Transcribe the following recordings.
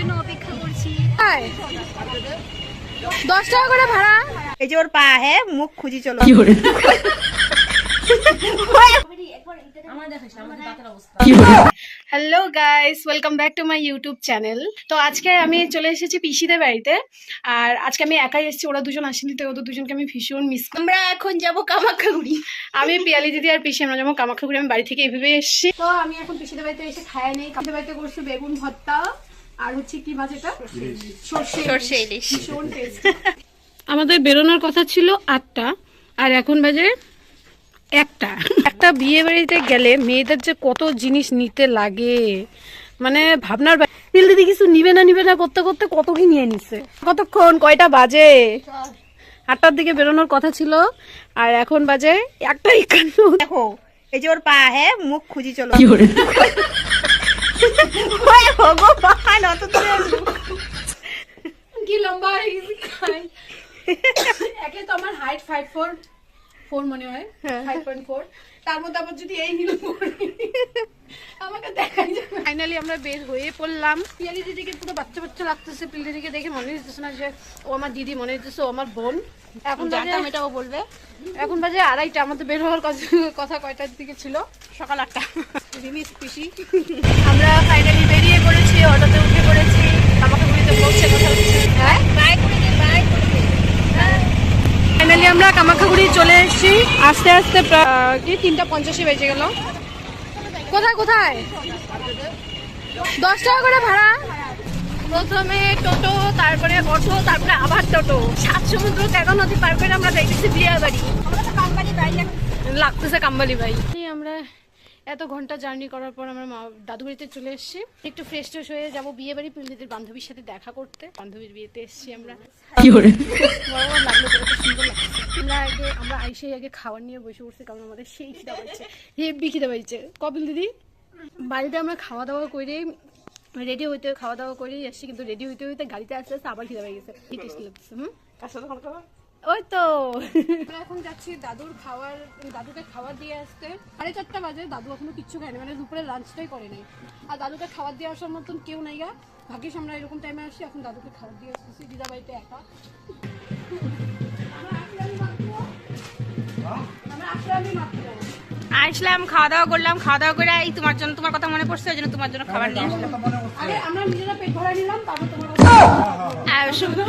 জন্য অপেক্ষা করছি। 10 টাকা করে ভাড়া। এই যে ওর পা হ্যাঁ মুখ খুঁজি চলো। Hello guys, welcome back to my YouTube channel. তো আজকে আমি চলে এসেছি পিসিদের বাড়িতে, আর আজকে আমি একাই এসেছি, ওরা দুজন আসেনি, তো ওদের দুজনকে আমি ভীষণ মিস করি। আমরা এখন যাবো কামাখ্যাগুড়ি। আমি পিয়ালি দিদি আর পিসি আমরা যেমন কামাখ্যাগুড়ি, আমি বাড়ি থেকে এভাবে এসেছি। তো আমি এখন পিসিদের বাড়িতে এসে খাই নেই। কামাখ্যার বাড়িতে করছি বেগুন ভর্তা আর হচ্ছে কি মাছ, এটা সর্ষে ইলিশ, ভীষণ টেস্ট। আমাদের বেরোনোর কথা ছিল 8টা, আর এখন বাজে 1টা। একটা বিয়ে বাড়িতে গেলে মেয়েদের যে কত জিনিস নিতে লাগে, মানে ভাবনার। দিদি কিছু নিবে না করতে করতে কত কি নিয়ে নিচ্ছে। কতক্ষণ, কয়টা বাজে? 8টার দিকে বেরোনোর কথা ছিল, আর এখন বাজে 1:51। দেখো এই যে ওর পা হ্যাঁ মুখ খুঁজি চলো। কি লম্বা হয়ে গেছে। একে তো আমার হাইট 5'4" মনে হয়, 5.4। তার মধ্যে আবার যদি এই হিল আমাকে দেখাই যাবে। ফাইনালি আমরা বের হয়ে পড়লাম। পিয়ালি দিদিকে পুরো বাচ্চা বাচ্চা লাগতেছে। পিয়ালি দিদিকে দেখে মনে হচ্ছে না যে ও আমার দিদি, মনে হচ্ছে ও আমার বোন। এখন এটাও বলবে। এখন বাজে 2:30। আমাদের বের হওয়ার কথা কয়টার দিকে ছিল? সকাল 8টা। রিমিস পিসি। আমরা ফাইনালি বেরিয়ে পড়েছি, অটোতে উঠে পড়েছি। আমাকে বলিতে বলছে কথা হচ্ছে, হ্যাঁ বাই করে দে, বাই করে দে। ফাইনালি আমরা কামাখ্যাগুড়ি চলে এসেছি। আস্তে আস্তে কি 3:50 বেজে গেল। কোথায় 10 টাকা করে ভাড়া। প্রথমে টোটো, তারপরে অটো, তারপরে আবার টোটো। 7 সমুদ্র 13 নদী পার করে আমরা যাইতেছি বিয়ে বাড়ি। লাগতেছে কাম্বালি ভাই। আমরা এত ঘন্টা জার্নি করার পর আমরা দাদু বাড়িতে চলে এসেছি। একটু ফ্রেশ ট্রেশ হয়ে যাবো বিয়ে বাড়ি, পিলদিদির বান্ধবীর সাথে দেখা করতে। বান্ধবীর বিয়েতে এসেছি আমরা। আমরা আইসেই আগে খাবার নিয়ে বসে পড়ছি, কারণ আমাদের সেই খিদা পাইছে, হেভি খিদা পাইছে। কপিল দিদি বাড়িতে আমরা খাওয়া দাওয়া করে রেডি হইতে খাওয়া দাওয়া করে এসেছি, কিন্তু রেডি হইতে হইতে গাড়িতে আস্তে আস্তে আবার খিদা পেয়ে গেছে। টেস্ট লাগছে। ওই তো আমরা এখন যাচ্ছি দাদুকে খাবার দিয়ে আসতে। 4:30 বাজে। দাদু এখনো কিচ্ছু খায়নি, মানে দুপুরে লাঞ্চটাই করে নাই। আর দাদুকে খাবার দিয়ে আসার মতন কেউ নাই গা। ভাগ্যিস আমরা এরকম টাইমে আসি। এখন দাদুকে খাবার দিয়ে আসতেছি দিদা বাড়িতে একা। আসলাম, খাওয়া দাওয়া করলাম, খাওয়া দাওয়া করে এই তোমার জন্য, তোমার কথা মনে পড়ছে, ওই জন্য তোমার জন্য খাবার নিয়ে আসলাম। আরে আমরা নিজেরা পেট ভরা নিলাম, তারপর তোমার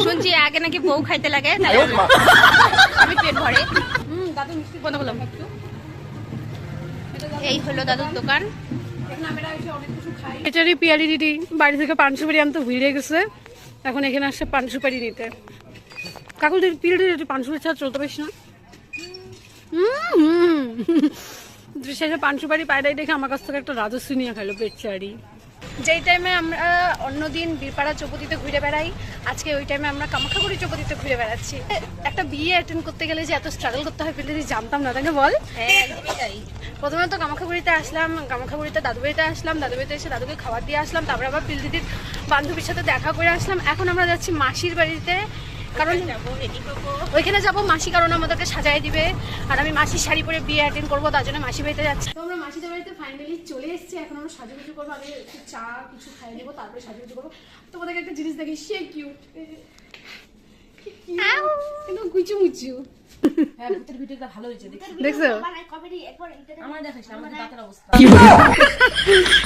শুনছি আগে নাকি বউ খাইতে লাগে, তাই আমি পেট ভরে। দাদু মিষ্টি বন্ধ করলাম। এই হলো দাদুর দোকান। বেচারি পিয়ালি দিদি বাড়ি থেকে পান সুপারি আনতে ভুলে গেছে। এখন এখানে আসছে পান সুপারি নিতে। কাকুল দিদি পিয়ালি দিদি পান সুপারি ছাড়া চলতে পারিস না। শেষে পান সুপারি পায়রাই দেখে আমার কাছ থেকে একটা রাজস্বী নিয়ে খাইলো বেচারি। যেই টাইমে আমরা অন্যদিন বীরপাড়া চৌপতিতে ঘুরে বেড়াই, আজকে ওই টাইমে আমরা কামাখ্যাগুড়ি চৌপতিতে ঘুরে বেড়াচ্ছি। একটা বিয়ে অ্যাটেন্ড করতে গেলে যে এত স্ট্রাগল করতে হয় পিলদিদি জানতাম না, তাকে বল। প্রথমে তো কামাখ্যাগুড়িতে আসলাম, কামাখ্যাগুড়িতে দাদু বাড়িতে আসলাম, দাদু বাড়িতে এসে দাদুকে খাবার দিয়ে আসলাম, তারপরে আবার পিলদিদির বান্ধবীর সাথে দেখা করে আসলাম। এখন আমরা যাচ্ছি মাসির বাড়িতে, কারণ ওইখানে যাবো মাসি, কারণ আমাদেরকে সাজাই দিবে। আর আমি মাসির শাড়ি পরে বিয়ে অ্যাটেন্ড করবো, তার জন্য মাসি বাড়িতে যাচ্ছি। তো আমরা মাসিদের বাড়িতে ফাইনালি চলে এসেছি। এখন আমরা সাজুগুজু করবো, আগে একটু চা কিছু খাই নেবো, তারপরে সাজুগুজু করবো। তোমাদেরকে একটা জিনিস দেখি, সে কিউট, কিন্তু গুচু মুচু।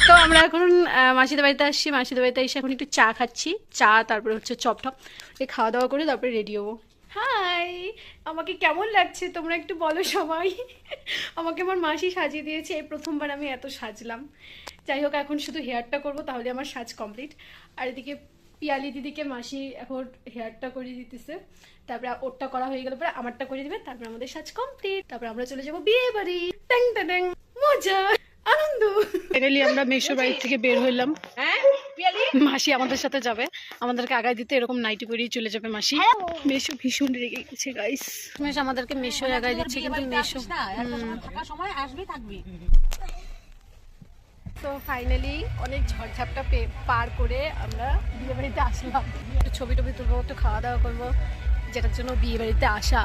তো আমরা এখন মাসিদের বাড়িতে আসছি। মাসিদের বাড়িতে এসে এখন একটু চা খাচ্ছি, চা তারপরে হচ্ছে চপ টপ খাওয়া দাওয়া করে তারপরে রেডি হবো। হাই, আমাকে কেমন লাগছে তোমরা একটু বলো সবাই। আমাকে আমার মাসি সাজিয়ে দিয়েছে, এই প্রথমবার আমি এত সাজলাম। যাই হোক, এখন শুধু হেয়ারটা করবো, তাহলে আমার সাজ কমপ্লিট। আর এদিকে পিয়ালি দিদিকে মাসি এখন হেয়ারটা করে দিতেছে, তারপরে ওরটা করা হয়ে গেল পরে আমারটা করে দিবে, তারপরে আমাদের সাজ কমপ্লিট। তারপরে আমরা চলে যাবো বিয়ে বাড়ি। ট্যাং ট্যাং, মজা আনন্দ। ফাইনালি আমরা মেশো বাড়ি থেকে বের হইলাম। মাসি আমাদের সাথে যাবে, আমাদেরকে আগায় দিতে। এরকম নাইটি পরেই চলে যাবে মাসি। মেশো ভীষণ রেগে গেছে গাইস। মেশ আমাদেরকে মেশো আগায় দিচ্ছে, কিন্তু মেশো তো ফাইনালি অনেক ঝড়ঝাপটা পার করে আমরা বিয়ে বাড়িতে আসলাম। ছবি টবি তুলবো, একটু খাওয়া দাওয়া করবো, যেটার জন্য বিয়ে বাড়িতে আসা।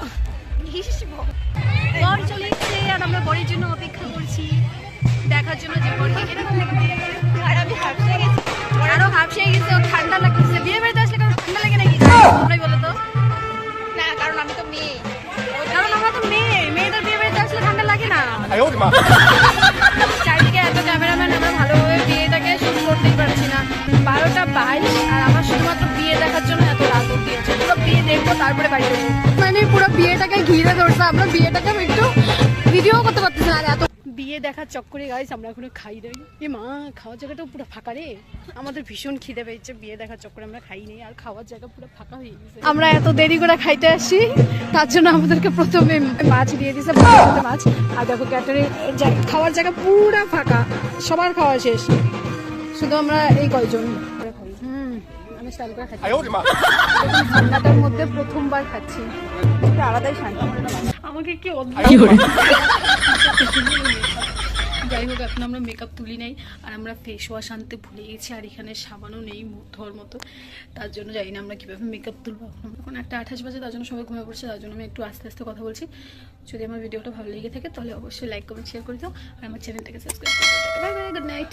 বর চলে এসেছে আর আমরা বরের জন্য অপেক্ষা করছি, দেখার জন্য যে বর এরকম দেখতে। আর আমি হাঁপিয়ে গেছি, আরো হাঁপিয়ে গেছে, ঠান্ডা ঠান্ডা কিসে? বিয়ে বাড়িতে আসলে কারো ঠান্ডা লাগে নাকি? তোমরাই বলো তো। না কারণ আমি তো মেয়ে। কারণ আমরা তো মেয়েদের বিয়ে বাড়িতে আসলে ঠান্ডা লাগে না। 哎呦我的妈！ চারিদিকে এত ক্যামেরাম্যান, আমরা ভালোভাবে বিয়েটাকে শুট করতেই পারছি না। 12:22 আর আমার শুধুমাত্র বিয়ে দেখার জন্য এত রাত অব্দি আছে। পুরো বিয়ে দেখবো তারপরে বাড়ি যাবো। মানে পুরো বিয়েটাকে ঘিরে ধরছে, আমরা বিয়েটাকে একটু ভিডিও করতে পারতেছি না। এত বিয়ে দেখার চক্করে গাইস আমরা এখনো খাই নাই। এ মা, খাওয়ার জায়গাটাও পুরো ফাঁকা রে। আমাদের ভীষণ খিদে পেয়েছে, বিয়ে দেখার চক্করে আমরা খাই নেই, আর খাওয়ার জায়গা পুরো ফাঁকা হয়ে গেছে। আমরা এত দেরি করে খাইতে আসি, তার জন্য আমাদেরকে প্রথমে মাছ দিয়ে দিয়েছে, মাছ। আর দেখো ক্যাটারিং খাওয়ার জায়গা পুরো ফাঁকা, সবার খাওয়া শেষ, শুধু আমরা এই কয়জন খাই। আমি স্টাইল করে খাচ্ছি। 哎呦我的妈！ ঠান্ডাটার মধ্যে প্রথমবার খাচ্ছি, একটু আলাদাই শান্তি। আমাকে কি যাই হোক, এখন আমরা মেকআপ তুলি নাই, আর আমরা ফেস ওয়াশ আনতে ভুলে গেছি, আর এখানে সাবানও নেই মুখ ধোয়ার মতো। তার জন্য জানি না আমরা কীভাবে মেকআপ তুলবো। এখন 1:28 বাজে, তার জন্য সবাই ঘুমিয়ে পড়ছে, তার জন্য আমি একটু আস্তে আস্তে কথা বলছি। যদি আমার ভিডিওটা ভালো লেগে থাকে তাহলে অবশ্যই লাইক কমেন্ট শেয়ার করে দাও, আর আমার চ্যানেলটাকে সাবস্ক্রাইব করে দাও। Bye bye, good night.